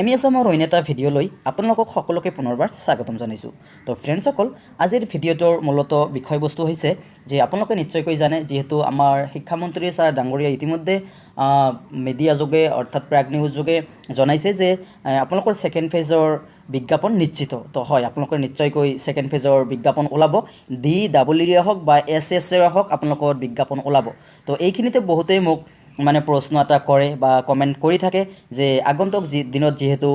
এমিএছএমৰ অন্য এটা ভিডিঅ'লৈ আপোনালোকক সকলোকে পুনৰবাৰ স্বাগতম জনাইছোঁ। তো ফ্ৰেণ্ডসকল, আজিৰ ভিডিঅ'টোৰ মূলতঃ বিষয়বস্তু হৈছে যে আপোনালোকে নিশ্চয়কৈ জানে, যিহেতু আমাৰ শিক্ষামন্ত্ৰী ছাৰ ডাঙৰীয়া ইতিমধ্যে মিডিয়া যোগে অৰ্থাৎ প্ৰাগ নিউজ যোগে জনাইছে যে আপোনালোকৰ ছেকেণ্ড ফেজৰ বিজ্ঞাপন নিশ্চিত। তো হয়, আপোনালোকৰ নিশ্চয়কৈ ছেকেণ্ড ফেজৰ বিজ্ঞাপন ওলাব, DEE হওক বা SSA হওক আপোনালোকৰ বিজ্ঞাপন ওলাব। তো এইখিনিতে বহুতেই মোক মানে প্ৰশ্ন এটা কৰে বা কমেণ্ট কৰি থাকে যে আগন্তুক দিনত যিহেতু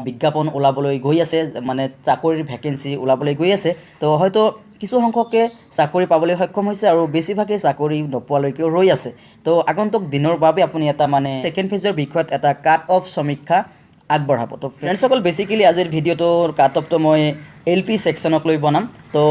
বিজ্ঞাপন ওলাবলৈ গৈ আছে, মানে চাকৰিৰ ভেকেঞ্চি ওলাবলৈ গৈ আছে, তো হয়তো কিছু সংখ্যকে চাকৰি পাবলৈ সক্ষম হৈছে আৰু বেছিভাগেই চাকৰি নোপোৱালৈকেও ৰৈ আছে। তো আগন্তুক দিনৰ বাবে আপুনি এটা মানে ছেকেণ্ড ফেজৰ বিষয়ত এটা কাট অফ সমীক্ষা আগবঢ়াব। তো ফ্ৰেণ্ডসকল, বেছিকেলি আজিৰ ভিডিঅ'টোৰ কাট অফটো মই LP ছেকশ্যনক লৈ বনাম। তো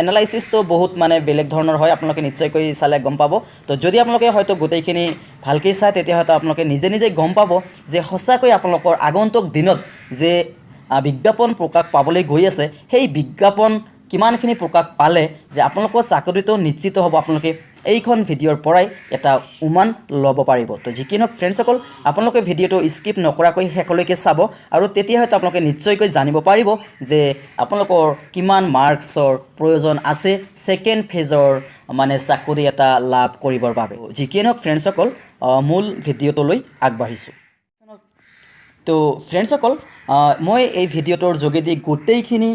এনালাইচিছটো বহুত মানে বেলেগ ধৰণৰ হয়, আপোনালোকে নিশ্চয়কৈ চালে গম পাব। তো যদি আপোনালোকে হয়তো গোটেইখিনি ভালকৈ চায়, তেতিয়া হয়তো আপোনালোকে নিজে গম পাব যে সঁচাকৈ আপোনালোকৰ আগন্তুক দিনত যে বিজ্ঞাপন প্ৰকাশ পাবলৈ গৈ আছে, সেই বিজ্ঞাপন কিমানখিনি প্ৰকাশ পালে যে আপোনালোকৰ চাকৰিটো নিশ্চিত হ'ব, আপোনালোকে এইখন ভিডিঅ'ৰ পৰাই এটা উমান ল'ব পাৰিব। তো যি কি নহওক ফ্ৰেণ্ডসকল, আপোনালোকে ভিডিঅ'টো স্কিপ নকৰাকৈ শেষলৈকে চাব আৰু তেতিয়া হয়তো আপোনালোকে নিশ্চয়কৈ জানিব পাৰিব যে আপোনালোকৰ কিমান মাৰ্কছৰ প্ৰয়োজন আছে ছেকেণ্ড ফেজৰ মানে চাকৰি এটা লাভ কৰিবৰ বাবে। যি কি নহওক ফ্ৰেণ্ডসকল, মূল ভিডিঅ'টোলৈ আগবাঢ়িছোঁ। তো ফ্ৰেণ্ডসকল, মই এই ভিডিঅ'টোৰ যোগেদি গোটেইখিনি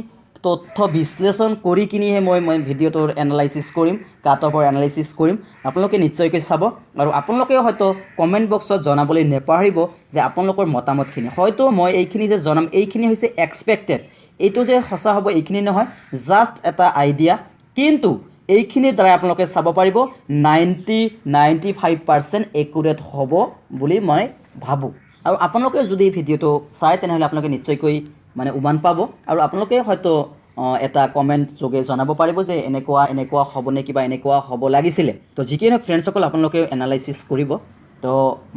তথ্য বিশ্লেষণ কৰি কিনিহে মই ভিডিঅ'টোৰ এনালাইচিছ কৰিম, কাট অফৰ এনালাইচিছ কৰিম। আপোনালোকে নিশ্চয়কৈ চাব আৰু আপোনালোকেও হয়তো কমেণ্ট বক্সত জনাবলৈ নেপাহৰিব যে আপোনালোকৰ মতামতখিনি। হয়তো মই এইখিনি যে জনাম, এইখিনি হৈছে এক্সপেক্টেড, এইটো যে সঁচা হ'ব এইখিনি নহয়, জাষ্ট এটা আইডিয়া। কিন্তু এইখিনিৰ দ্বাৰাই আপোনালোকে চাব পাৰিব 90-95% একুৰেট হ'ব বুলি মই ভাবোঁ। আৰু আপোনালোকে যদি ভিডিঅ'টো চায় তেনেহ'লে আপোনালোকে নিশ্চয়কৈ মানে উমান পাব আৰু আপোনালোকে হয়তো এটা কমেণ্ট যোগে জনাব পাৰিব যে এনেকুৱা হ'বনে, কিবা এনেকুৱা হ'ব লাগিছিলে। তো যি কি নহওক ফ্ৰেণ্ডসকল, আপোনালোকে এনালাইচিছ কৰিব। তো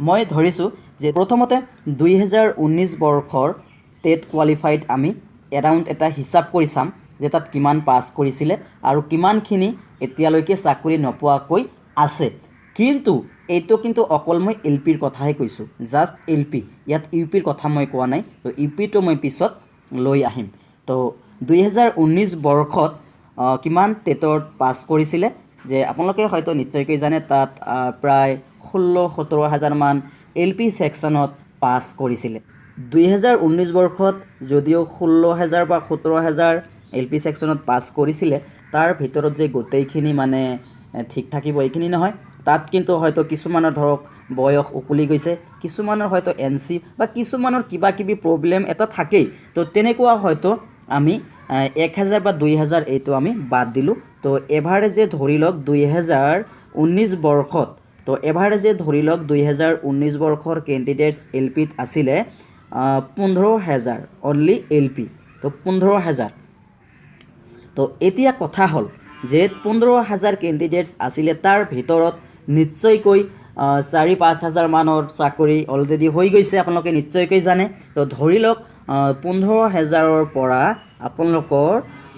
মই ধৰিছোঁ যে প্ৰথমতে 2019 বৰ্ষৰ টেট কোৱালিফাইড আমি এৰাউণ্ড এটা হিচাপ কৰি চাম যে তাত কিমান পাছ কৰিছিলে আৰু কিমানখিনি এতিয়ালৈকে চাকৰি নোপোৱাকৈ আছে। কিন্তু এইটো কিন্তু অকল মই LPৰ কথাহে কৈছোঁ, জাষ্ট LP, ইয়াত UPৰ কথা মই কোৱা নাই। তো UPটো মই পিছত লৈ আহিম। তো 2019 বৰ্ষত কিমান টেটত পাছ কৰিছিলে যে আপোনালোকে হয়তো নিশ্চয়কৈ জানে, তাত প্ৰায় 16-17 হাজাৰমান LP ছেকশ্যনত পাছ কৰিছিলে। 2019 বৰ্ষত যদিও 16,000 বা 17,000 LP ছেকশ্যনত পাছ কৰিছিলে, তাৰ ভিতৰত যে গোটেইখিনি মানে ঠিক থাকিব এইখিনি নহয়। তাত কিন্তু হয়তো কিছুমানৰ ধৰক বয়স উকলি গৈছে, কিছুমানৰ হয়তো NC বা কিছুমানৰ কিবা কিবি প্ৰব্লেম এটা থাকেই। তো তেনেকুৱা হয়তো আমি 1,000 বা 2,000 এইটো আমি বাদ দিলোঁ। তো এভাৰেজে ধৰি লওক 2019 বৰ্ষত, তো এভাৰেজে ধৰি লওক 2019 বৰ্ষৰ কেণ্ডিডেটছ LPত আছিলে 15,000 অনলি LP। তো 15,000। তো এতিয়া কথা হ'ল যে 15,000 কেণ্ডিডেটছ আছিলে, তাৰ ভিতৰত নিশ্চয়কৈ 4-5 হাজাৰ মানৰ চাকৰি অলৰেডি হৈ গৈছে, আপোনালোকে নিশ্চয়কৈ জানে। তো ধৰি লওক 15,000ৰ পৰা আপোনালোকৰ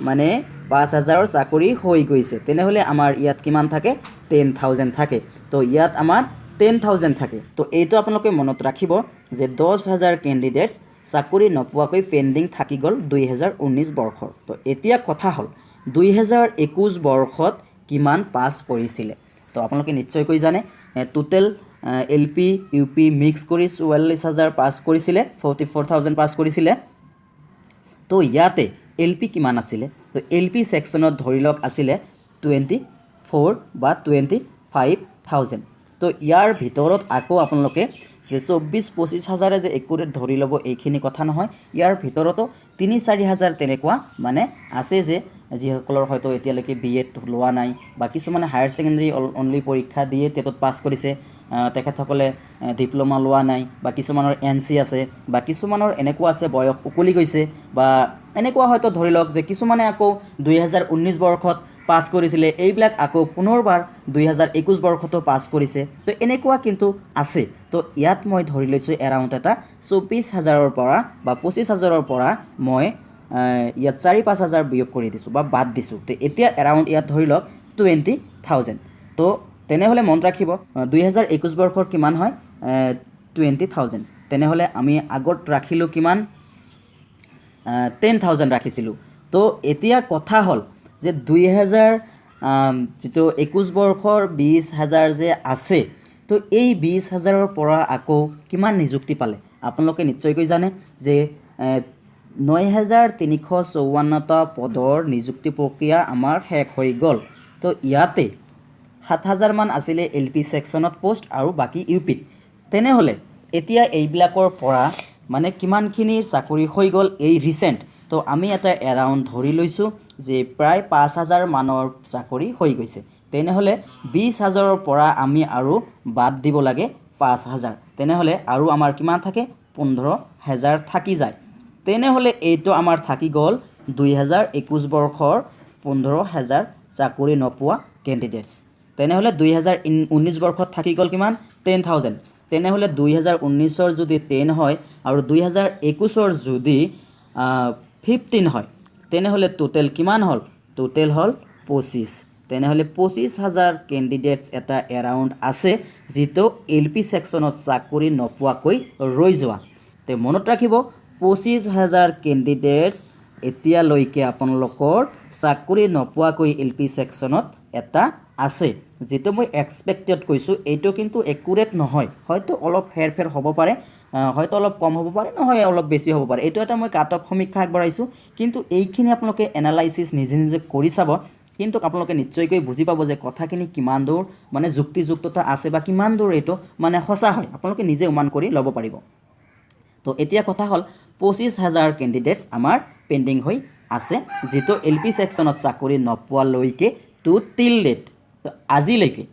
মানে 5,000ৰ চাকৰি হৈ গৈছে, তেনেহ'লে আমাৰ ইয়াত কিমান থাকে? 10,000 থাকে। তো ইয়াত আমাৰ 10,000 থাকে। তো এইটো আপোনালোকে মনত ৰাখিব যে 10,000 কেণ্ডিডেটছ চাকৰি নোপোৱাকৈ পেণ্ডিং থাকি গ'ল 2019 বৰ্ষৰ। তো এতিয়া কথা হ'ল 2021 বৰ্ষত কিমান পাছ কৰিছিলে। তো আপোনালোকে নিশ্চয়কৈ জানে, টোটেল LP UP মিক্স কৰি 44,000 পাছ কৰিছিলে, 44,000 পাছ কৰিছিলে। তো ইয়াতে LP কিমান আছিলে? তো LP ছেকশ্যনত ধৰি লওক আছিলে 24 বা 25,000। তো ইয়াৰ ভিতৰত আকৌ আপোনালোকে যে 24-25 হাজাৰে যে একুৰেট ধৰি ল'ব এইখিনি কথা নহয়, ইয়াৰ ভিতৰতো 3-4 হাজাৰ তেনেকুৱা মানে আছে যে যিসকলৰ হয়তো এতিয়ালৈকে BEd লোৱা নাই বা কিছুমানে হায়াৰ ছেকেণ্ডেৰী অনলি পৰীক্ষা দিয়ে টেটত পাছ কৰিছে, তেখেতসকলে ডিপ্ল'মা লোৱা নাই বা কিছুমানৰ NC আছে বা কিছুমানৰ এনেকুৱা আছে বয়স উকলি গৈছে বা এনেকুৱা হয়তো ধৰি লওক যে কিছুমানে আকৌ 2019 বৰ্ষত পাছ কৰিছিলে, এইবিলাক আকৌ পুনৰবাৰ 2021 বৰ্ষতো পাছ কৰিছে। তো এনেকুৱা কিন্তু আছে। তো ইয়াত মই ধৰি লৈছোঁ এৰাউণ্ড এটা 24,000ৰ পৰা বা 25,000ৰ পৰা মই ইয়াত 4-5 হাজাৰ বিয়োগ কৰি দিছোঁ বা বাদ দিছোঁ। তো এতিয়া এৰাউণ্ড ইয়াত ধৰি লওক 20,000। তো তেনেহ'লে মনত ৰাখিব 2021 বৰ্ষৰ কিমান হয়? 20,000। তেনেহ'লে আমি আগত ৰাখিলোঁ কিমান 10,000 ৰাখিছিলোঁ। তো এতিয়া কথা হ'ল যে 2000 যিটো 21 বৰ্ষৰ 20,000 যে আছে, তো এই 20,000ৰ পৰা আকৌ কিমান নিযুক্তি পালে আপোনালোকে নিশ্চয়কৈ জানে যে 9,354টা পদৰ নিযুক্তি প্ৰক্ৰিয়া আমাৰ শেষ হৈ গ'ল। তো ইয়াতে 7,000 মান আছিলে LP ছেকশ্যনত পোষ্ট আৰু বাকী UPত। তেনেহ'লে এতিয়া এইবিলাকৰ পৰা মানে কিমানখিনি চাকৰি হৈ গ'ল এই ৰিচেণ্ট। তো আমি এটা এৰাউণ্ড ধৰি লৈছোঁ যে প্ৰায় 5,000 মানৰ চাকৰি হৈ গৈছে। তেনেহ'লে 20,000ৰ পৰা আমি আৰু বাদ দিব লাগে 5,000। তেনেহ'লে আৰু আমাৰ কিমান থাকে 15,000 থাকি যায়। তেনেহ'লে এইটো আমাৰ থাকি গ'ল 2021 বৰ্ষৰ 15,000 চাকৰি নোপোৱা কেণ্ডিডেটছ। তেনেহ'লে 2019 বৰ্ষত থাকি গ'ল কিমান 10,000। তেনেহ'লে 2019ৰ যদি 10 হয় আৰু 2021ৰ যদি 15 হয়, তেনেহ'লে টোটেল কিমান হ'ল? টোটেল হ'ল 25। তেনেহ'লে 25,000 কেণ্ডিডেটছ এটা এৰাউণ্ড আছে যিটো LP ছেকশ্যনত চাকৰি নোপোৱাকৈ ৰৈ যোৱা। তে মনত ৰাখিব 25,000 কেণ্ডিডেটছ এতিয়ালৈকে আপোনালোকৰ চাকৰি নোপোৱাকৈ LP ছেকশ্যনত এটা আছে, যিটো মই এক্সপেক্টেড কৈছোঁ। এইটো কিন্তু একুৰেট নহয়, হয়তো অলপ হেৰফেৰ হ'ব পাৰে, হয়তো অলপ কম হ'ব পাৰে, নহয় অলপ বেছি হ'ব পাৰে। এইটো এটা মই কাট অফ সমীক্ষা আগবঢ়াইছোঁ, কিন্তু এইখিনি আপোনালোকে এনালাইচিছ নিজে নিজে কৰি চাব, কিন্তু আপোনালোকে নিশ্চয়কৈ বুজি পাব যে কথাখিনি কিমান দূৰ মানে যুক্তিযুক্ততা আছে বা কিমান দূৰ এইটো মানে সঁচা হয়, আপোনালোকে নিজে অনুমান কৰি ল'ব পাৰিব। তো এতিয়া কথা হ'ল 25,000 কেণ্ডিডেটছ আমাৰ পেণ্ডিং হৈ আছে, যিটো LP ছেকশ্যনত চাকৰি নোপোৱালৈকে টু টিল ডেট, তো আজিলৈকে,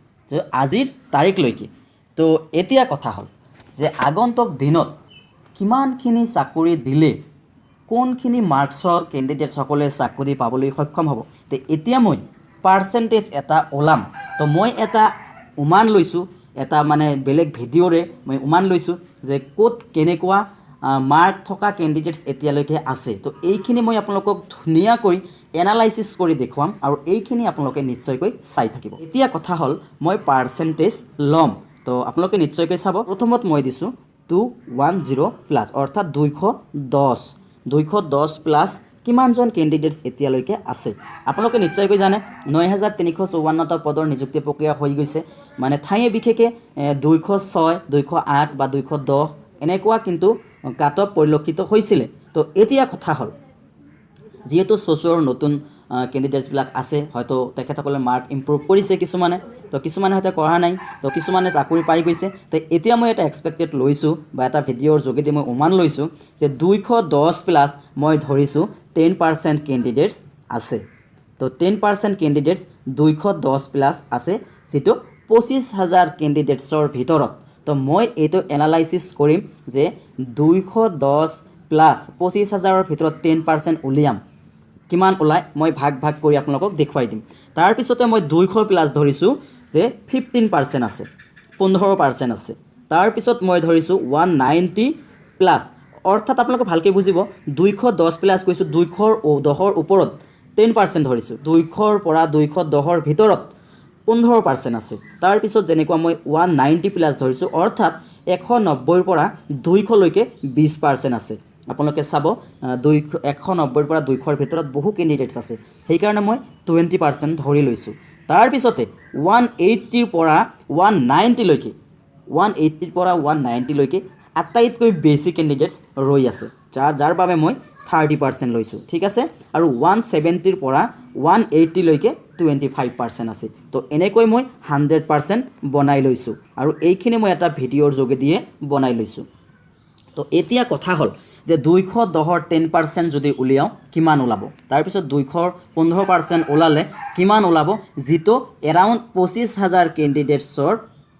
আজিৰ তাৰিখলৈকে। তো এতিয়া কথা হ'ল যে আগন্তুক দিনত কিমানখিনি চাকৰি দিলে কোনখিনি মাৰ্কছৰ কেণ্ডিডেটসকলে চাকৰি পাবলৈ সক্ষম হ'ব। তো এতিয়া মই পাৰ্চেণ্টেজ এটা ওলাম। তো মই এটা উমান লৈছোঁ, এটা মানে বেলেগ ভিডিঅ'ৰে মই উমান লৈছোঁ যে ক'ত কেনেকুৱা মাৰ্ক থকা কেণ্ডিডেটছ এতিয়ালৈকে আছে। তো এইখিনি মই আপোনালোকক ধুনীয়াকৈ এনালাইচিছ কৰি দেখুৱাম আৰু এইখিনি আপোনালোকে নিশ্চয়কৈ চাই থাকিব। এতিয়া কথা হ'ল মই পাৰ্চেণ্টেজ ল'ম। তো আপোনালোকে নিশ্চয়কৈ চাব। প্ৰথমত মই দিছোঁ 210 প্লাছ, অৰ্থাৎ 210 প্লাছ কিমানজন কেণ্ডিডেটছ এতিয়ালৈকে আছে। আপোনালোকে নিশ্চয়কৈ জানে 9,354টা পদৰ নিযুক্তি প্ৰক্ৰিয়া হৈ গৈছে, মানে ঠায়ে বিশেষে 206, 208 বা 210 এনেকুৱা কিন্তু কাট অফ পৰিলক্ষিত হৈছিলে। তো এতিয়া কথা হ'ল যিহেতু ছ'চিঅ'ৰ নতুন কেণ্ডিডেটছবিলাক আছে, হয়তো তেখেতসকলে মাৰ্ক ইম্প্ৰুভ কৰিছে কিছুমানে, তো কিছুমানে হয়তো কৰা নাই, তো কিছুমানে চাকৰি পাই গৈছে। তো এতিয়া মই এটা এক্সপেক্টেড লৈছোঁ বা এটা ভিডিঅ'ৰ যোগেদি মই অনুমান লৈছোঁ যে 210 প্লাছ মই ধৰিছোঁ 10% কেণ্ডিডেটছ আছে। তো 10% কেণ্ডিডেটছ 210 প্লাছ আছে, যিটো 25,000 কেণ্ডিডেটছৰ ভিতৰত। তো মই এইটো এনালাইচিছ কৰিম যে 210 প্লাছ 25,000ৰ ভিতৰত 10% উলিয়াম, কিমান ওলায় মই ভাগ ভাগ কৰি আপোনালোকক দেখুৱাই দিম। তাৰপিছতে মই 200 প্লাছ ধৰিছোঁ যে 15% আছে, 15% আছে। তাৰপিছত মই ধৰিছোঁ 190 প্লাছ, অৰ্থাৎ আপোনালোকে ভালকৈ বুজিব 210 প্লাছ কৈছোঁ, 210ৰ ওপৰত 10% ধৰিছোঁ, 200ৰ পৰা 210ৰ ভিতৰত 15% আছে। তাৰপিছত যেনেকুৱা মই 190 প্লাছ ধৰিছোঁ, অৰ্থাৎ 190ৰ পৰা 200লৈকে 20% আছে। আপোনালোকে চাব 190ৰ পৰা 200ৰ ভিতৰত বহু কেণ্ডিডেটছ আছে, সেইকাৰণে মই 20% ধৰি লৈছোঁ। তাৰপিছতে 180ৰ পৰা 190লৈকে, 180ৰ পৰা 190লৈকে আটাইতকৈ বেছি কেণ্ডিডেটছ ৰৈ আছে, যাৰ বাবে মই 30% লৈছোঁ, ঠিক আছে। আৰু 170ৰ পৰা 180লৈকে 25% আছে। তো এনেকৈ মই 100% বনাই লৈছোঁ, আৰু এইখিনি মই এটা ভিডিঅ'ৰ যোগেদিয়ে বনাই লৈছোঁ। তো এতিয়া কথা হ'ল যে 210ৰ 10% যদি উলিয়াওঁ কিমান ওলাব, তাৰপিছত 200ৰ 15% ওলালে কিমান ওলাব, যিটো এৰাউণ্ড 25,000 কেণ্ডিডেটছৰ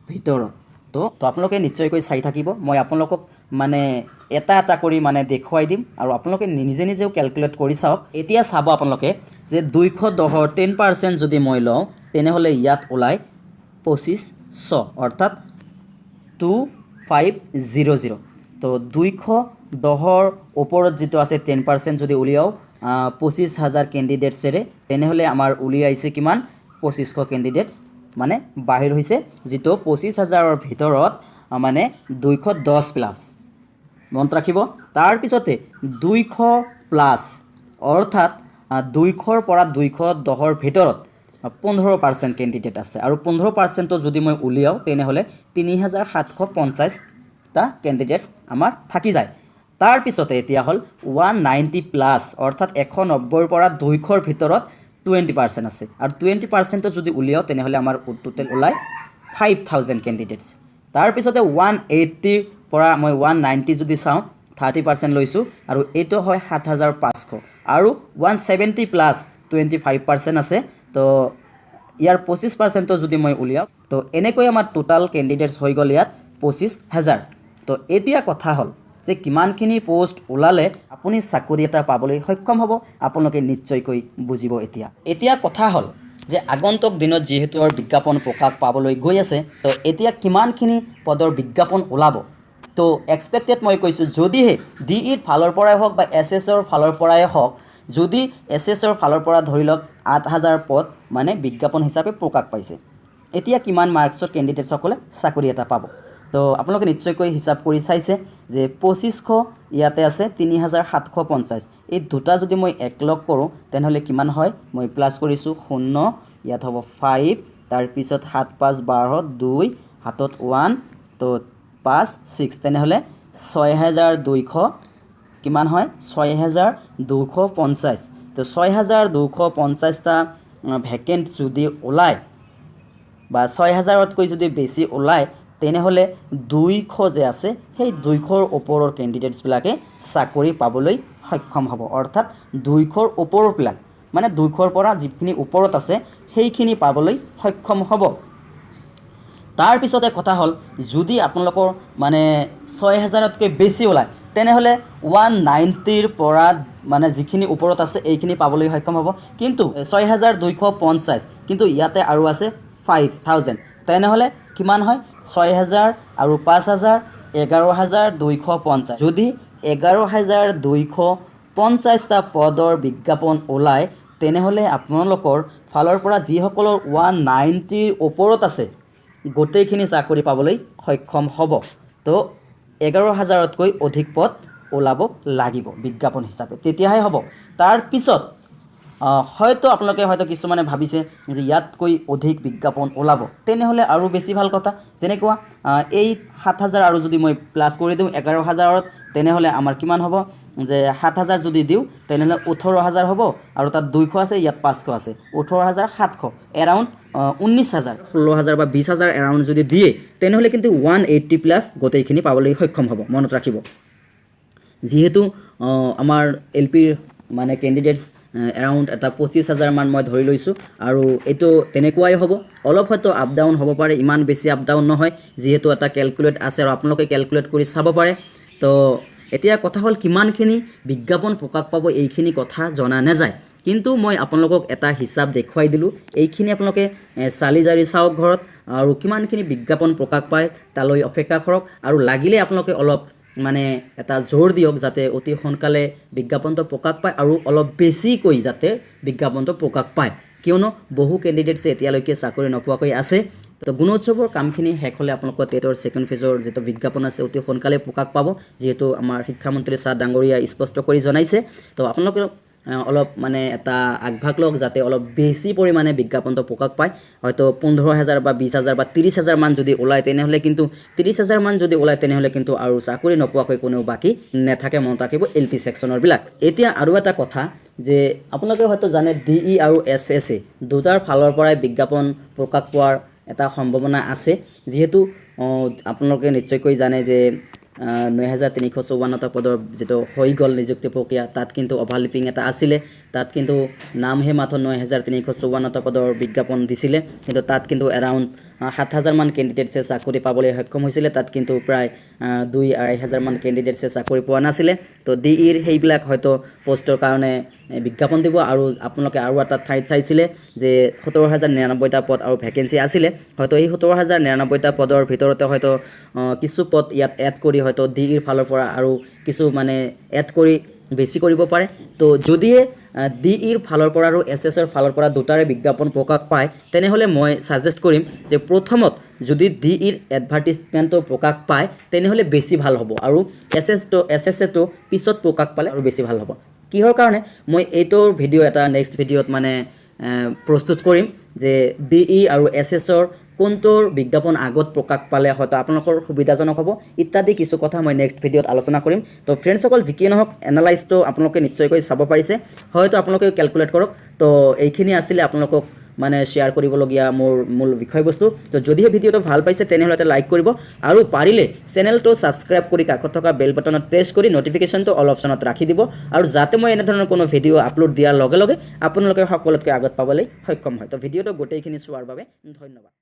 ভিতৰত। তো আপোনালোকে নিশ্চয়কৈ চাই থাকিব, মই আপোনালোকক মানে এটা এটা কৰি মানে দেখুৱাই দিম, আৰু আপোনালোকে নিজে নিজেও কেলকুলেট কৰি চাওক। এতিয়া চাব আপোনালোকে যে 210ৰ 10% যদি মই লওঁ, তেনেহ'লে ইয়াত ওলায় 2500, অৰ্থাৎ 2500। তো 210ৰ ওপৰত যিটো আছে 10% যদি উলিয়াওঁ 25,000 কেণ্ডিডেটছেৰে, তেনেহ'লে আমাৰ উলিয়াইছে কিমান 2500 কেণ্ডিডেটছ, মানে বাহিৰ হৈছে, যিটো 25,000ৰ ভিতৰত মানে 210 প্লাছ, মনত ৰাখিব। তাৰ পিছতে 200 প্লাছ অৰ্থাৎ 200ৰ পৰা 210ৰ ভিতৰত 15% কেণ্ডিডেট আছে আৰু 15% যদি মই উলিয়াওঁ তেনেহ'লে 3750টা কেণ্ডিডেটছ আমাৰ থাকি যায়। তাৰ পিছতে এতিয়া হ'ল 190 প্লাছ অৰ্থাৎ 190ৰ পৰা 200ৰ ভিতৰত 20% আছে আৰু 20% যদি উলিয়াওঁ তেনেহ'লে আমাৰ টোটেল ওলায় 5000 কেণ্ডিডেটছ। তাৰ পিছতে 180ৰ পৰা মই 190 যদি চাওঁ 30% লৈছোঁ আৰু এইটো হয় 7500 আৰু 170 প্লাছ 25% আছে। তো ইয়াৰ 25% যদি মই উলিয়াওঁ তো এনেকৈ আমাৰ টোটাল কেণ্ডিডেটছ হৈ গ'ল ইয়াত 25000। তো এতিয়া কথা হ'ল যে কিমানখিনি পোষ্ট ওলালে আপুনি চাকৰি এটা পাবলৈ সক্ষম হ'ব, আপোনালোকে নিশ্চয়কৈ বুজিব। এতিয়া কথা হ'ল যে আগন্তুক দিনত যিহেতু বিজ্ঞাপন প্ৰকাশ পাবলৈ গৈ আছে, তো এতিয়া কিমানখিনি পদৰ বিজ্ঞাপন ওলাব। তো এক্সপেক্টেড মই কৈছোঁ যদিহে DEৰ ফালৰ পৰাই হওক বা SSৰ ফালৰ পৰাই হওক, যদি SSৰ ফালৰ পৰা ধৰি লওক 8000 পদ মানে বিজ্ঞাপন হিচাপে প্ৰকাশ পাইছে, এতিয়া কিমান মাৰ্কছৰ কেণ্ডিডেটসকলে চাকৰি এটা পাব। তো আপোনালোকে নিশ্চয়কৈ হিচাপ কৰি চাইছে যে 2500 ইয়াতে আছে 3750। এই দুটা যদি মই একলগ কৰোঁ তেনেহ'লে কিমান হয়, মই প্লাছ কৰিছোঁ 0, ইয়াত হ'ব 5, তাৰপিছত 7 5 12, 2 হাতত 1, তো 5 6, তেনেহ'লে 6200 কিমান হয় 6250। তো 6250টা ভেকেণ্ট যদি ওলায় বা 6000তকৈ যদি বেছি ওলায় তেনেহ'লে 200 যে আছে সেই 200ৰ ওপৰৰ কেণ্ডিডেটছবিলাকে চাকৰি পাবলৈ সক্ষম হ'ব। অৰ্থাৎ 200ৰ ওপৰবিলাক মানে 200ৰ পৰা যিখিনি ওপৰত আছে সেইখিনি পাবলৈ সক্ষম হ'ব। তাৰ পিছতে কথা হ'ল যদি আপোনালোকৰ মানে 6000তকৈ বেছি ওলায় তেনেহ'লে 190ৰ পৰা মানে যিখিনি ওপৰত আছে এইখিনি পাবলৈ সক্ষম হ'ব। কিন্তু 6250 কিন্তু ইয়াতে আৰু আছে 5000, তেনেহ'লে কিমান হয় 6000 আৰু 5000 11250। যদি 11250টা পদৰ বিজ্ঞাপন ওলায় তেনেহ'লে আপোনালোকৰ ফালৰ পৰা যিসকলৰ 190ৰ ওপৰত আছে গোটেইখিনি চাকৰি পাবলৈ সক্ষম হ'ব। তো 11000তকৈ অধিক পদ ওলাব লাগিব বিজ্ঞাপন হিচাপে, তেতিয়াহে হ'ব। তাৰ পিছত হয়তো আপোনালোকে হয়তো কিছুমানে ভাবিছে যে ইয়াতকৈ অধিক বিজ্ঞাপন ওলাব, তেনেহ'লে আৰু বেছি ভাল কথা। যেনেকুৱা এই 7000 আৰু যদি মই প্লাছ কৰি দিওঁ 11000ত তেনেহ'লে আমাৰ কিমান হ'ব যে 7000 যদি দিওঁ তেনেহ'লে 18000 হ'ব আৰু তাত 200 আছে, ইয়াত 500 আছে, 18700 এৰাউণ্ড 19000 16000 বা 20000 এৰাউণ্ড যদি দিয়ে তেনেহ'লে কিন্তু 180 প্লাছ গোটেইখিনি পাবলৈ সক্ষম হ'ব। মনত ৰাখিব যিহেতু আমাৰ LPৰ মানে কেণ্ডিডেটছ এৰাউণ্ড এটা 25000 মান মই ধৰি লৈছোঁ আৰু এইটো তেনেকুৱাই হ'ব। অলপ হয়তো আপ ডাউন হ'ব পাৰে, ইমান বেছি আপ ডাউন নহয় যিহেতু এটা কেলকুলেট আছে আৰু আপোনালোকে কেলকুলেট কৰি চাব পাৰে। তো এতিয়া কথা হ'ল কিমানখিনি বিজ্ঞাপন প্ৰকাশ পাব এইখিনি কথা জনা নাযায়, কিন্তু মই আপোনালোকক এটা হিচাপ দেখুৱাই দিলোঁ। এইখিনি আপোনালোকে চালি জাৰি চাওক ঘৰত আৰু কিমানখিনি বিজ্ঞাপন প্ৰকাশ পায় তালৈ অপেক্ষা কৰক আৰু লাগিলে আপোনালোকে অলপ মানে এটা জোৰ দিয়ক যাতে অতি সোনকালে বিজ্ঞাপনটো প্ৰকাশ পায় আৰু অলপ বেছিকৈ যাতে বিজ্ঞাপনটো প্ৰকাশ পায়, কিয়নো বহু কেণ্ডিডেটছে এতিয়ালৈকে চাকৰি নোপোৱাকৈ আছে। তো গুণোৎসৱৰ কামখিনি শেষ হ'লে আপোনালোকৰ টেটৰ ছেকেণ্ড ফেজৰ যিটো বিজ্ঞাপন আছে অতি সোনকালে প্ৰকাশ পাব, যিহেতু আমাৰ শিক্ষামন্ত্ৰী ছাৰ ডাঙৰীয়া স্পষ্ট কৰি জনাইছে। তো আপোনালোকে অলপ মানে এটা আগভাগ লওক যাতে অলপ বেছি পৰিমাণে বিজ্ঞাপনটো প্ৰকাশ পায়। হয়তো 15000 বা 20000 বা 30000 মান যদি ওলায় তেনেহ'লে কিন্তু 30000 মান যদি ওলায় তেনেহ'লে কিন্তু আৰু চাকৰি নোপোৱাকৈ কোনেও বাকী নাথাকে। মনত ৰাখিব LP ছেকশ্যনৰবিলাক। এতিয়া আৰু এটা কথা যে আপোনালোকে হয়তো জানে DE আৰু SSA দুটাৰ ফালৰ পৰাই বিজ্ঞাপন প্ৰকাশ পোৱাৰ এটা সম্ভাৱনা আছে, যিহেতু আপোনালোকে নিশ্চয়কৈ জানে যে 9354টা পদৰ যেটো হৈ গ'ল নিযুক্তি প্ৰক্ৰিয়া, তাত কিন্তু অভাৰলিপিং এটা আছিলে, তাত কিন্তু নামহে মাত্ৰ 9354টা পদৰ বিজ্ঞাপন দিছিলে, কিন্তু তাত কিন্তু এৰাউণ্ড 7000 মান কেণ্ডিডেটছে চাকৰি পাবলৈ সক্ষম হৈছিলে, তাত কিন্তু প্ৰায় 2-2500 মান কেণ্ডিডেটছে চাকৰি পোৱা নাছিলে। তো DEৰ সেইবিলাক হয়তো পোষ্টৰ কাৰণে বিজ্ঞাপন দিব আৰু আপোনালোকে আৰু এটা ঠাইত চাইছিলে যে 17099টা পদ আৰু ভেকেঞ্চি আছিলে, হয়তো এই 17099টা পদৰ ভিতৰতে হয়তো কিছু পদ ইয়াত এড কৰি হয়তো DEৰ ফালৰ পৰা আৰু কিছু মানে এড কৰি বেছি কৰিব পাৰে। তো যদিহে DE ৰ ফালৰ পৰা আৰু SS ৰ ফালৰ পৰা দুটাৰে বিজ্ঞাপন প্ৰকাশ পায় তেনেহ'লে মই সাজেষ্ট কৰিম যে প্ৰথমত যদি DE ৰ এডভাৰটাইজমেণ্টটো প্ৰকাশ পায় তেনেহ'লে বেছি ভাল হ'ব আৰু SS টো পিছত প্ৰকাশ পালে আৰু বেছি ভাল হ'ব কিহৰ কাৰণে মই এইটোৰ ভিডিঅ' এটা নেক্সট ভিডিঅ'ত মানে প্ৰস্তুত কৰিম যে DE আৰু SS ৰ কোনটোৰ বিজ্ঞাপন আগত প্ৰকাশ পালে হয়তো আপোনালোকৰ সুবিধাজনক হ'ব ইত্যাদি কিছু কথা মই নেক্সট ভিডিঅ'ত আলোচনা কৰিম তো ফ্ৰেণ্ডসকল যি কি নহওক এনালাইজটো আপোনালোকে নিশ্চয়কৈ চাব পাৰিছে হয়তো আপোনালোকে ক্যালকুলেট কৰক তো এইখিনি আছিলে আপোনালোকক মানে শেয়াৰ কৰিবলগীয়া মোৰ মূল বিষয়বস্তু তো যদিহে ভিডিঅ'টো ভাল পাইছে তেনেহ'লে এটা লাইক কৰিব আৰু পাৰিলে চেনেলটো সাবস্ক্ৰাইব কৰি কাষত থকা বেল বাটনত প্ৰেছ কৰি নটিফিকেশ্যনটো অল অপশ্যনত ৰাখি দিব আৰু যাতে মই এনে ধৰণৰ কোনো ভিডিঅ' আপলোড দিয়াৰ লগে লগে আপোনালোকে সকলোতকৈ আগত পাবলৈ সক্ষম হয় তো ভিডিঅ'টো গোটেইখিনি চোৱাৰ বাবে ধন্যবাদ